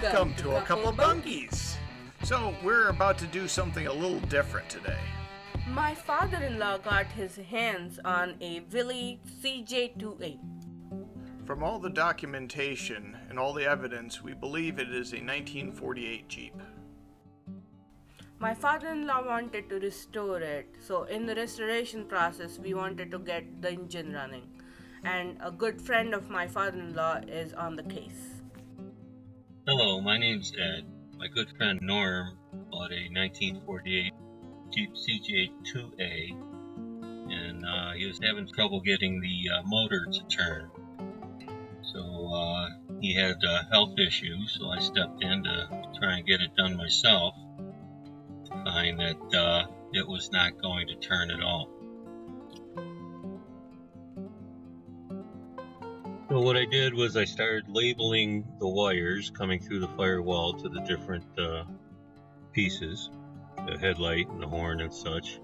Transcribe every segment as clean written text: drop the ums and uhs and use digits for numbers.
Welcome to a couple of bunkies. So we're about to do something a little different today. My father-in-law got his hands on a Willy CJ-2a. From all the documentation and all the evidence, we believe it is a 1948 Jeep. My father-in-law wanted to restore it, so in the restoration process we wanted to get the engine running. And a good friend of my father-in-law is on the case. Hello, my name's Ed. My good friend Norm bought a 1948 Jeep CJ-2a, and he was having trouble getting the motor to turn. So he had health issues, so I stepped in to try and get it done myself, to find that it was not going to turn at all. So what I did was I started labeling the wires coming through the firewall to the different pieces, the headlight and the horn and such,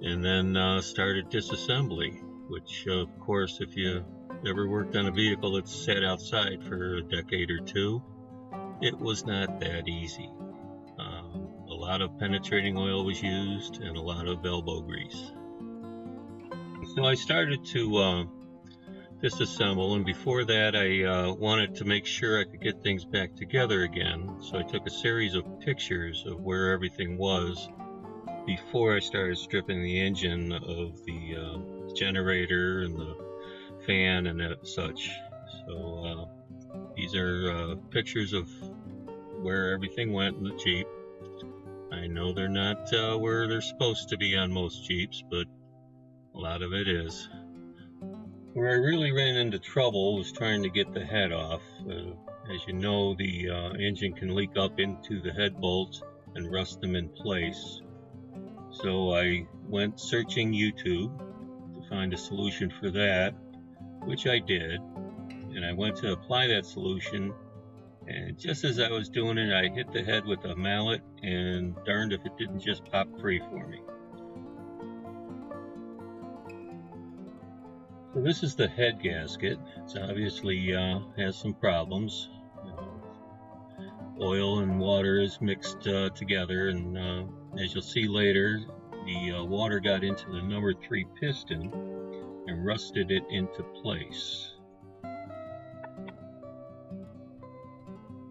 and then started disassembly, which of course if you ever worked on a vehicle that sat outside for a decade or two, it was not that easy. A lot of penetrating oil was used and a lot of elbow grease. So I started to disassemble, and before that I wanted to make sure I could get things back together again, so I took a series of pictures of where everything was before I started stripping the engine of the generator and the fan and such. So these are pictures of where everything went in the Jeep. I know they're not where they're supposed to be on most Jeeps, but a lot of it is. Where I really ran into trouble was trying to get the head off. As you know, the engine can leak up into the head bolts and rust them in place. So I went searching YouTube to find a solution for that, which I did. And I went to apply that solution, and just as I was doing it, I hit the head with a mallet, and darned if it didn't just pop free for me. So this is the head gasket. It's obviously has some problems. Oil and water is mixed together, and as you'll see later, the water got into the number 3 piston and rusted it into place.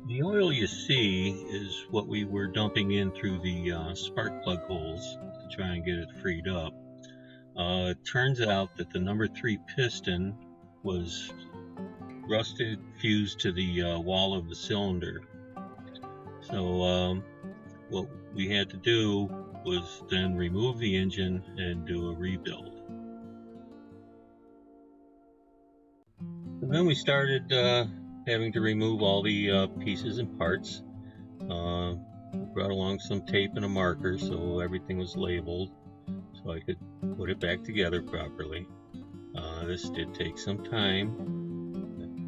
The oil you see is what we were dumping in through the spark plug holes to try and get it freed up. It turns out that the number 3 piston was rusted, fused to the wall of the cylinder. So what we had to do was then remove the engine and do a rebuild. And then we started having to remove all the pieces and parts. Brought along some tape and a marker so everything was labeled, so I could put it back together properly. This did take some time,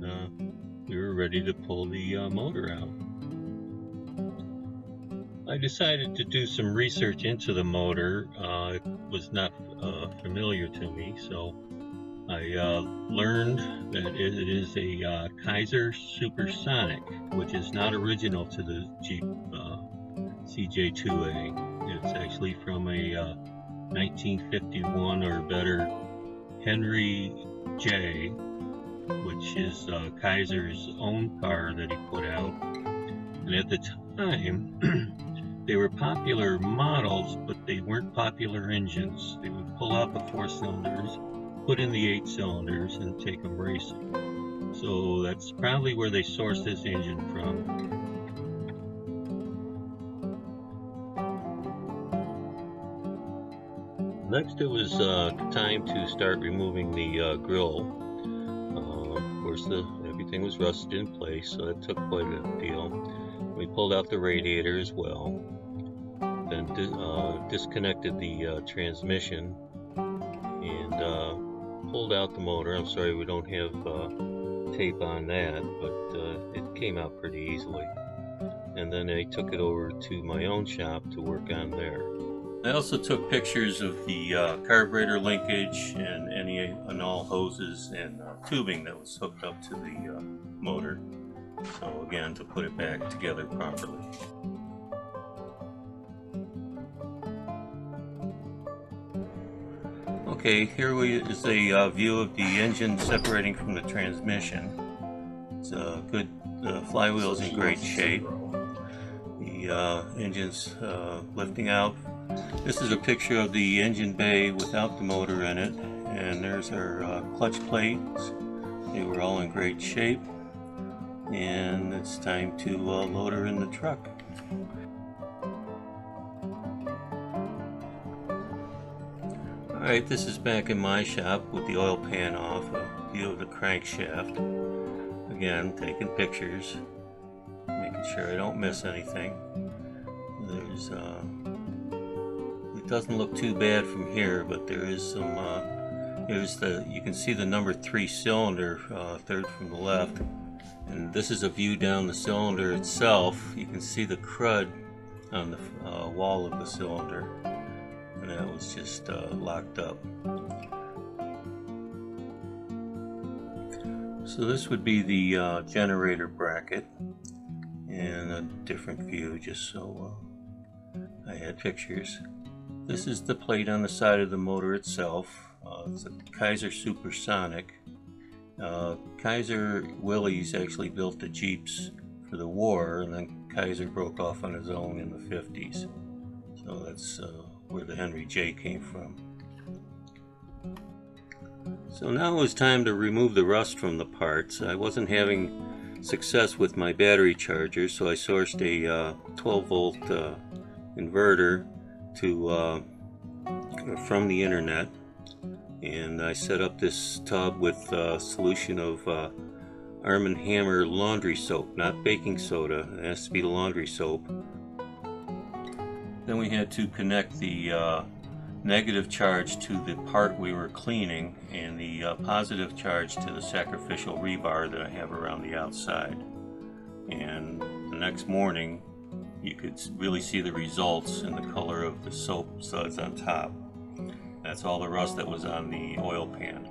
and we were ready to pull the motor out. I decided to do some research into the motor. It was not familiar to me, so I learned that it is a Kaiser supersonic, which is not original to the Jeep CJ-2a. It's actually from a 1951 or better Henry J, which is Kaiser's own car that he put out. And at the time, they were popular models, but they weren't popular engines. They would pull out the 4 cylinders, put in the 8 cylinders, and take them racing. So that's probably where they sourced this engine from. Next, it was time to start removing the grill. Of course, everything was rusted in place, so that took quite a deal. We pulled out the radiator as well, then disconnected the transmission, and pulled out the motor. I'm sorry we don't have tape on that, but it came out pretty easily. And then I took it over to my own shop to work on there. I also took pictures of the carburetor linkage and any and all hoses and tubing that was hooked up to the motor. So again, to put it back together properly. Okay, here is a view of the engine separating from the transmission. It's good. The flywheel's in great shape. The engine's lifting out. This is a picture of the engine bay without the motor in it, and there's our clutch plates. They were all in great shape, and it's time to load her in the truck. Alright, this is back in my shop with the oil pan off, a view of the crankshaft. Again, taking pictures, making sure I don't miss anything. There's it doesn't look too bad from here, but there is some you can see the number 3 cylinder, third from the left, and this is a view down the cylinder itself. You can see the crud on the wall of the cylinder, and that was just locked up. So this would be the generator bracket, and a different view just so I had pictures. This is the plate on the side of the motor itself. It's a Kaiser supersonic. Kaiser Willys actually built the Jeeps for the war, and then Kaiser broke off on his own in the 50s. So that's where the Henry J came from. So now it was time to remove the rust from the parts. I wasn't having success with my battery charger, so I sourced a 12-volt inverter from the internet, and I set up this tub with a solution of Arm & Hammer laundry soap, not baking soda. It has to be the laundry soap. Then we had to connect the negative charge to the part we were cleaning, and the positive charge to the sacrificial rebar that I have around the outside. And the next morning you could really see the results in the color of the soap suds on top. That's all the rust that was on the oil pan.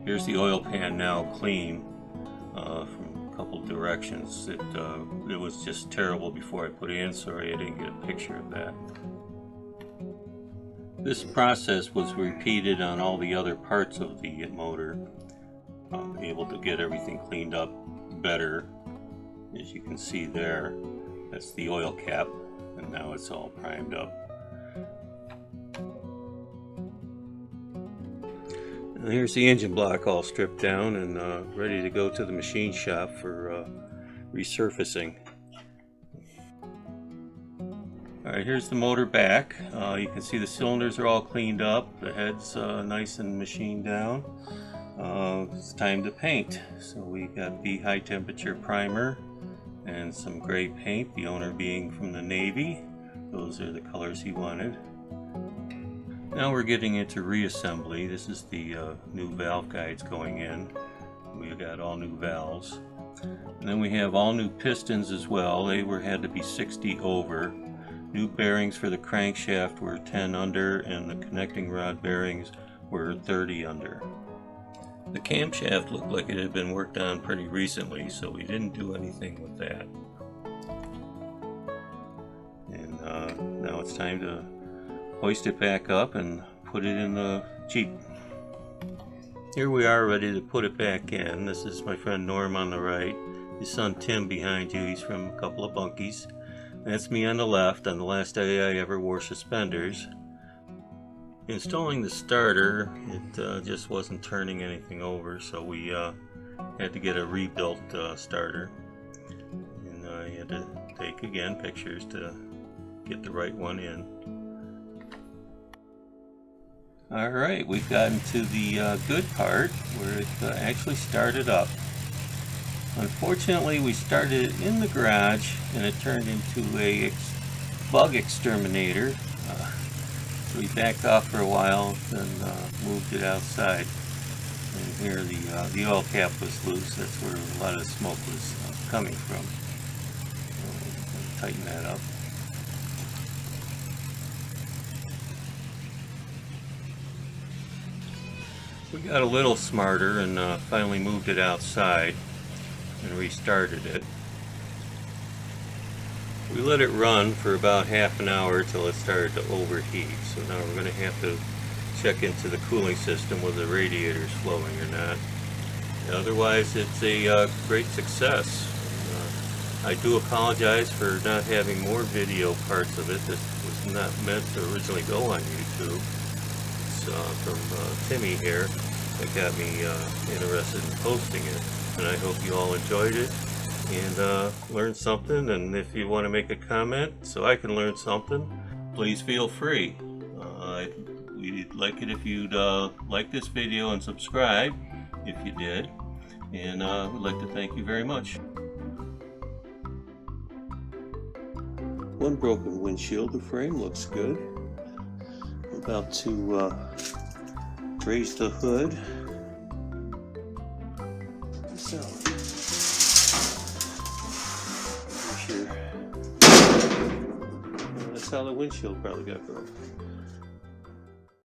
Here's the oil pan now clean from a couple directions. It was just terrible before I put it in. Sorry I didn't get a picture of that. This process was repeated on all the other parts of the motor. Able to get everything cleaned up better. As you can see there, that's the oil cap, and now it's all primed up. And here's the engine block all stripped down and ready to go to the machine shop for resurfacing. Alright, here's the motor back. You can see the cylinders are all cleaned up, the head's nice and machined down. It's time to paint. So we got the high temperature primer and some gray paint, the owner being from the Navy. Those are the colors he wanted. Now we're getting into reassembly. This is the new valve guides going in. We've got all new valves. And then we have all new pistons as well. They had to be 60 over. New bearings for the crankshaft were 10 under, and the connecting rod bearings were 30 under. The camshaft looked like it had been worked on pretty recently, so we didn't do anything with that. And now it's time to hoist it back up and put it in the Jeep. Here we are ready to put it back in. This is my friend Norm on the right, his son Tim behind you. He's from a couple of bunkies. That's me on the left, on the last day I ever wore suspenders. Installing the starter, it just wasn't turning anything over, so we had to get a rebuilt starter. And I had to take again pictures to get the right one in. Alright, we've gotten to the good part where it actually started up. Unfortunately, we started it in the garage and it turned into a bug exterminator. So we backed off for a while and moved it outside. And here the oil cap was loose. That's where a lot of the smoke was coming from. So tighten that up. We got a little smarter and finally moved it outside. and restarted it. We let it run for about half an hour till it started to overheat. So now we're going to have to check into the cooling system whether the radiator is flowing or not. Otherwise, it's a great success. I do apologize for not having more video parts of it. This was not meant to originally go on YouTube. It's from Timmy here that got me interested in posting it. And I hope you all enjoyed it and learned something. And if you want to make a comment so I can learn something, please feel free. We'd like it if you'd like this video and subscribe if you did. And we'd like to thank you very much. One broken windshield, the frame looks good. I'm about to raise the hood. So, that's how the windshield probably got broken.